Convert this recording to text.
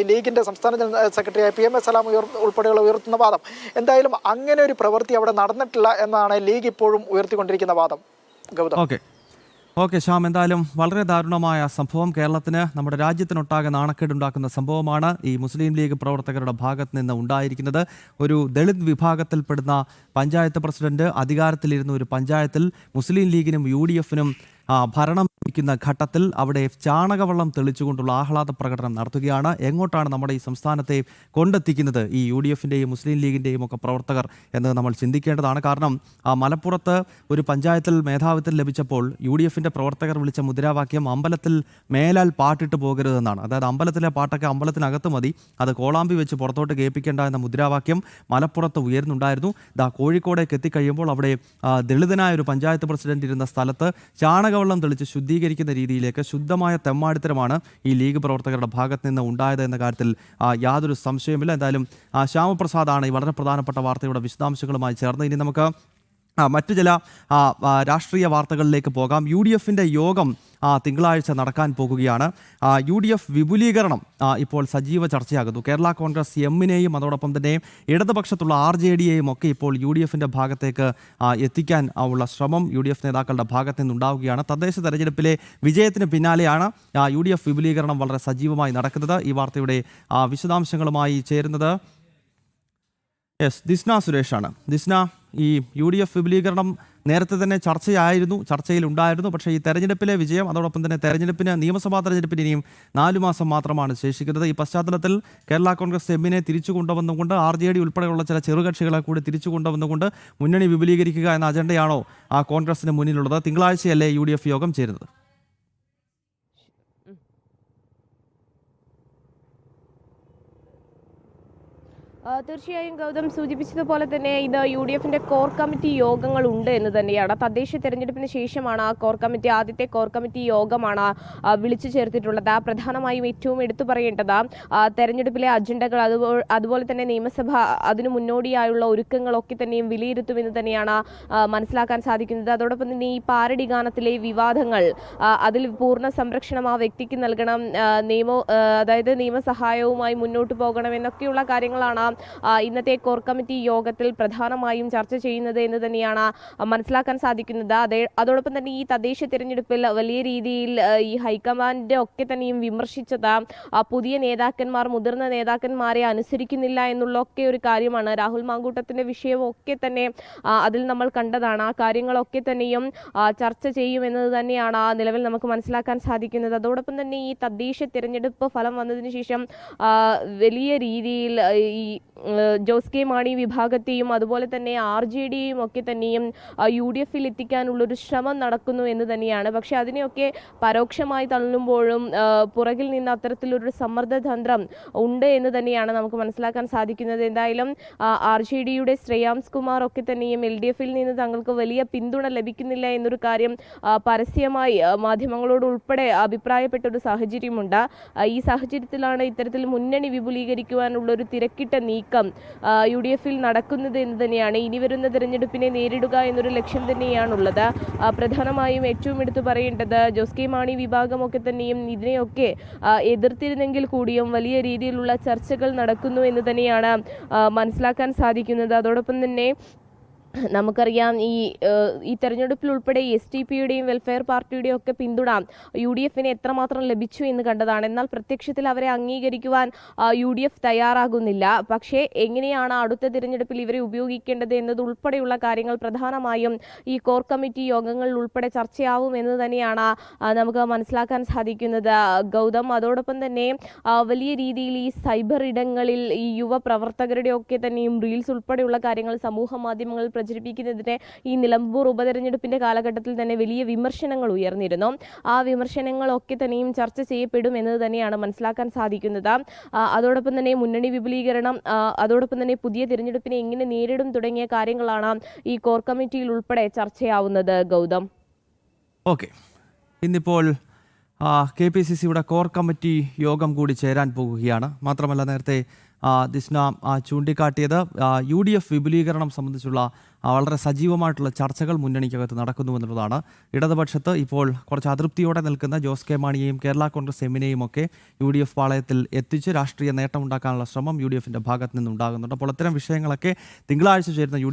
ലീഗിന്റെ സംസ്ഥാന ജനറൽ സെക്രട്ടറിയായ PM സലാം ഉൾപ്പെടെയുള്ള ഉയർത്തുന്ന വാദം. എന്തായാലും അങ്ങനെ ഒരു പ്രവൃത്തി അവിടെ നടന്നിട്ടില്ല എന്നാണ് ലീഗ് ഇപ്പോഴും ഉയർത്തിക്കൊണ്ടിരിക്കുന്ന വാദം. ഗൗതം. ഓക്കെ ശ്യാം, എന്തായാലും വളരെ ദാരുണമായ സംഭവം. കേരളത്തിന്, നമ്മുടെ രാജ്യത്തിനൊട്ടാകെ നാണക്കേടുണ്ടാക്കുന്ന സംഭവമാണ് ഈ മുസ്ലിം ലീഗ് പ്രവർത്തകരുടെ ഭാഗത്ത് നിന്ന് ഉണ്ടായിരിക്കുന്നത്. ഒരു ദളിത് വിഭാഗത്തിൽപ്പെടുന്ന പഞ്ചായത്ത് പ്രസിഡന്റ് അധികാരത്തിലിരുന്ന ഒരു പഞ്ചായത്തിൽ മുസ്ലിം ലീഗിനും UDF-നും ഭരണം ലഭിക്കുന്ന ഘട്ടത്തിൽ അവിടെ ചാണകവെള്ളം തെളിച്ചുകൊണ്ടുള്ള ആഹ്ലാദ പ്രകടനം നടത്തുകയാണ്. എങ്ങോട്ടാണ് നമ്മുടെ ഈ സംസ്ഥാനത്തെ കൊണ്ടെത്തിക്കുന്നത് ഈ UDF-ൻ്റെയും മുസ്ലിം ലീഗിൻ്റെയും ഒക്കെ പ്രവർത്തകർ എന്ന് നമ്മൾ ചിന്തിക്കേണ്ടതാണ്. കാരണം മലപ്പുറത്ത് ഒരു പഞ്ചായത്തിൽ മേധാവിത്വം ലഭിച്ചപ്പോൾ UDF-ൻ്റെ പ്രവർത്തകർ വിളിച്ച മുദ്രാവാക്യം അമ്പലത്തിൽ മേലാൽ പാട്ടിട്ട് പോകരുതെന്നാണ്. അതായത് അമ്പലത്തിലെ പാട്ടൊക്കെ അമ്പലത്തിനകത്ത് മതി, അത് കോളാമ്പി വെച്ച് പുറത്തോട്ട് കേൾപ്പിക്കേണ്ട എന്ന മുദ്രാവാക്യം മലപ്പുറത്ത് ഉയർന്നുണ്ടായിരുന്നു. കോഴിക്കോടേക്ക് എത്തിക്കഴിയുമ്പോൾ അവിടെ ദളിതനായ ഒരു പഞ്ചായത്ത് പ്രസിഡന്റ് ഇരുന്ന സ്ഥലത്ത് ചാണകവെള്ളം തെളിച്ച് ശുദ്ധീകരിക്കുന്ന രീതിയിലേക്ക് ശുദ്ധമായ തെമ്മാടിത്തരമാണ് ഈ ലീഗ് പ്രവർത്തകരുടെ ഭാഗത്ത് നിന്ന് ഉണ്ടായത് എന്ന കാര്യത്തിൽ യാതൊരു സംശയമില്ല. എന്തായാലും ശ്യാമപ്രസാദാണ് ഈ വളരെ പ്രധാനപ്പെട്ട വാർത്തയുടെ വിശദാംശങ്ങളുമായി ചേർന്ന്. ഇനി നമുക്ക് മറ്റു ചില രാഷ്ട്രീയ വാർത്തകളിലേക്ക് പോകാം. UDF-ൻ്റെ യോഗം തിങ്കളാഴ്ച നടക്കാൻ പോകുകയാണ്. UDF വിപുലീകരണം ഇപ്പോൾ സജീവ ചർച്ചയാകുന്നു. കേരള കോൺഗ്രസ് എമ്മിനെയും അതോടൊപ്പം തന്നെ ഇടതുപക്ഷത്തുള്ള RJDയെയും ഒക്കെ ഇപ്പോൾ UDF-ൻ്റെ ഭാഗത്തേക്ക് എത്തിക്കാൻ ഉള്ള ശ്രമം UDF നേതാക്കളുടെ ഭാഗത്ത് നിന്നുണ്ടാവുകയാണ്. തദ്ദേശ തെരഞ്ഞെടുപ്പിലെ വിജയത്തിന് പിന്നാലെയാണ് UDF വിപുലീകരണം വളരെ സജീവമായി നടക്കുന്നത്. ഈ വാർത്തയുടെ വിശദാംശങ്ങളുമായി ചേരുന്നത് ദിസ്ന സുരേഷാണ്. ദിസ്ന, ഈ UDF വിപുലീകരണം നേരത്തെ തന്നെ ചർച്ചയിലുണ്ടായിരുന്നു. പക്ഷേ ഈ തെരഞ്ഞെടുപ്പിലെ വിജയം, അതോടൊപ്പം തന്നെ നിയമസഭാ തെരഞ്ഞെടുപ്പിന് ഇനിയും 4 മാസം മാത്രമാണ് ശേഷിക്കുന്നത്. ഈ പശ്ചാത്തലത്തിൽ കേരള കോൺഗ്രസ് എമ്മിനെ തിരിച്ചു കൊണ്ടുവന്നുകൊണ്ട് RJD ഉൾപ്പെടെയുള്ള ചില ചെറുകക്ഷികളെ കൂടി തിരിച്ചു കൊണ്ടുവന്നുകൊണ്ട് മുന്നണി വിപുലീകരിക്കുക എന്ന അജണ്ടയാണോ കോൺഗ്രസിന് മുന്നിലുള്ളത്? തിങ്കളാഴ്ചയല്ലേ UDF യോഗം ചേരുന്നത്? തീർച്ചയായും ഗൗതം സൂചിപ്പിച്ചതുപോലെ തന്നെ ഇത് UDF-ന്റെ കോർ കമ്മിറ്റി യോഗങ്ങൾ ഉണ്ട് എന്ന് തന്നെയാണ്. തദ്ദേശ തെരഞ്ഞെടുപ്പിന് ശേഷമാണ് ആദ്യത്തെ കോർ കമ്മിറ്റി യോഗമാണ് വിളിച്ചു ചേർത്തിട്ടുള്ളത്. പ്രധാനമായും ഏറ്റവും എടുത്തു പറയേണ്ടത് തെരഞ്ഞെടുപ്പിലെ അജണ്ടകൾ, അതുപോലെ തന്നെ നിയമസഭ അതിനു മുന്നോടിയായുള്ള ഒരുക്കങ്ങളൊക്കെ തന്നെയും വിലയിരുത്തുമെന്ന് തന്നെയാണ് മനസ്സിലാക്കാൻ സാധിക്കുന്നത്. അതോടൊപ്പം തന്നെ ഈ പാരഡി ഗാനത്തിലെ വിവാദങ്ങൾ, അതിൽ പൂർണ്ണ സംരക്ഷണം ആ വ്യക്തിക്ക് നൽകണം, അതായത് നിയമസഹായവുമായി മുന്നോട്ട് പോകണം എന്നൊക്കെയുള്ള കാര്യങ്ങളാണ് ഇന്നത്തെ കോർ കമ്മിറ്റി യോഗത്തിൽ പ്രധാനമായും ചർച്ച ചെയ്യുന്നത് എന്ന് തന്നെയാണ് മനസ്സിലാക്കാൻ സാധിക്കുന്നത്. അതോടൊപ്പം തന്നെ ഈ തദ്ദേശ തിരഞ്ഞെടുപ്പിൽ വലിയ രീതിയിൽ ഈ ഹൈക്കമാൻഡ് ഒക്കെ തന്നെയും വിമർശിച്ചത് പുതിയ നേതാക്കന്മാർ മുതിർന്ന നേതാക്കന്മാരെ അനുസരിക്കുന്നില്ല എന്നുള്ള ഒക്കെ ഒരു കാര്യമാണ്. രാഹുൽ മാങ്കൂട്ടത്തിന്റെ വിഷയമൊക്കെ തന്നെ അതിൽ നമ്മൾ കണ്ടതാണ്. ആ കാര്യങ്ങളൊക്കെ തന്നെയും ചർച്ച ചെയ്യുമെന്നത് തന്നെയാണ് നിലവിൽ നമുക്ക് മനസ്സിലാക്കാൻ സാധിക്കുന്നത്. അതോടൊപ്പം തന്നെ ഈ തദ്ദേശ തിരഞ്ഞെടുപ്പ് ഫലം വന്നതിന് ശേഷം വലിയ രീതിയിൽ ഈ ജോസ് കെ മാണി വിഭാഗത്തെയും അതുപോലെ തന്നെ RJDയെയും ഒക്കെ തന്നെയും UDF-ൽ എത്തിക്കാനുള്ളൊരു ശ്രമം നടക്കുന്നു എന്ന് തന്നെയാണ്. പക്ഷെ അതിനെയൊക്കെ പരോക്ഷമായി തള്ളുമ്പോഴും പുറകിൽ നിന്ന് അത്തരത്തിലൊരു സമ്മർദ്ദതന്ത്രം ഉണ്ട് എന്ന് തന്നെയാണ് നമുക്ക് മനസ്സിലാക്കാൻ സാധിക്കുന്നത്. എന്തായാലും RJDയുടെ ശ്രേയാംസ് കുമാർ ഒക്കെ തന്നെയും LDF-ൽ നിന്ന് തങ്ങൾക്ക് വലിയ പിന്തുണ ലഭിക്കുന്നില്ല എന്നൊരു കാര്യം പരസ്യമായി മാധ്യമങ്ങളോട് ഉൾപ്പെടെ അഭിപ്രായപ്പെട്ട ഒരു സാഹചര്യമുണ്ട്. ഈ സാഹചര്യത്തിലാണ് ഇത്തരത്തിൽ മുന്നണി വിപുലീകരിക്കുവാനുള്ള ഒരു തിരക്കിട്ട നീക്കം UDF-ൽ നടക്കുന്നത് എന്ന് തന്നെയാണ്. ഇനി വരുന്ന തെരഞ്ഞെടുപ്പിനെ നേരിടുക എന്നൊരു ലക്ഷ്യം തന്നെയാണുള്ളത്. പ്രധാനമായും ഏറ്റവും എടുത്തു പറയേണ്ടത് ജോസ് കെ മാണി വിഭാഗമൊക്കെ തന്നെയും ഇതിനെയൊക്കെ എതിർത്തിരുന്നെങ്കിൽ കൂടിയും വലിയ രീതിയിലുള്ള ചർച്ചകൾ നടക്കുന്നു എന്ന് തന്നെയാണ് മനസ്സിലാക്കാൻ സാധിക്കുന്നത്. അതോടൊപ്പം തന്നെ നമുക്കറിയാം ഈ തെരഞ്ഞെടുപ്പിൽ ഉൾപ്പെടെ STPയുടെയും വെൽഫെയർ പാർട്ടിയുടെയും ഒക്കെ പിന്തുണ UDF-ന് എത്രമാത്രം ലഭിച്ചു എന്ന് കണ്ടതാണ്. എന്നാൽ പ്രത്യക്ഷത്തിൽ അവരെ അംഗീകരിക്കുവാൻ UDF തയ്യാറാകുന്നില്ല. പക്ഷേ എങ്ങനെയാണ് അടുത്ത തിരഞ്ഞെടുപ്പിൽ ഇവരെ ഉപയോഗിക്കേണ്ടത് എന്നത് ഉൾപ്പെടെയുള്ള കാര്യങ്ങൾ പ്രധാനമായും ഈ കോർ കമ്മിറ്റി യോഗങ്ങളിൽ ഉൾപ്പെടെ ചർച്ചയാവും എന്ന് തന്നെയാണ് നമുക്ക് മനസ്സിലാക്കാൻ സാധിക്കുന്നത് ഗൗതം. അതോടൊപ്പം തന്നെ വലിയ രീതിയിൽ ഈ സൈബർ ഇടങ്ങളിൽ ഈ യുവ പ്രവർത്തകരുടെ ഒക്കെ തന്നെയും റീൽസ് ഉൾപ്പെടെയുള്ള കാര്യങ്ങൾ സമൂഹ മാധ്യമങ്ങളിൽ പ്രചരിപ്പിക്കുന്നതിന് ഈ നിലമ്പൂർ ഉപതെരഞ്ഞെടുപ്പിന്റെ കാലഘട്ടത്തിൽ തന്നെ വലിയ വിമർശനങ്ങൾ ഉയർന്നിരുന്നു. ആ വിമർശനങ്ങളൊക്കെ തന്നെയും ചർച്ച ചെയ്യപ്പെടും എന്നത് തന്നെയാണ് മനസ്സിലാക്കാൻ സാധിക്കുന്നത്. അതോടൊപ്പം തന്നെ മുന്നണി വിപുലീകരണം, അതോടൊപ്പം തന്നെ പുതിയ തിരഞ്ഞെടുപ്പിനെ എങ്ങനെ നേരിടും തുടങ്ങിയ കാര്യങ്ങളാണ് ഈ കോർ കമ്മിറ്റിയിൽ ഉൾപ്പെടെ ചർച്ചയാവുന്നത് ഗൗതം. ഓക്കെ, ഇന്നിപ്പോൾ KPCCയുടെ കോർ കമ്മിറ്റി യോഗം കൂടി ചേരാൻ പോകുകയാണ്. മാത്രമല്ല നേരത്തെ ദിസ്ന ചൂണ്ടിക്കാട്ടിയത് UDF വിപുലീകരണം സംബന്ധിച്ചുള്ള വളരെ സജീവമായിട്ടുള്ള ചർച്ചകൾ മുന്നണിക്കകത്ത് നടക്കുന്നു എന്നുള്ളതാണ്. ഇടതുപക്ഷത്ത് ഇപ്പോൾ കുറച്ച് അതൃപ്തിയോടെ നിൽക്കുന്ന ജോസ് കെ മാണിയെയും കേരള കോൺഗ്രസ് എമ്മിനെയും ഒക്കെ UDF പാളയത്തിൽ എത്തിച്ച് രാഷ്ട്രീയ നേട്ടമുണ്ടാക്കാനുള്ള ശ്രമം UDFന്റെ ഭാഗത്ത് നിന്നുണ്ടാകുന്നുണ്ട്. അപ്പോൾ അത്തരം വിഷയങ്ങളൊക്കെ തിങ്കളാഴ്ച ചേരുന്ന UDF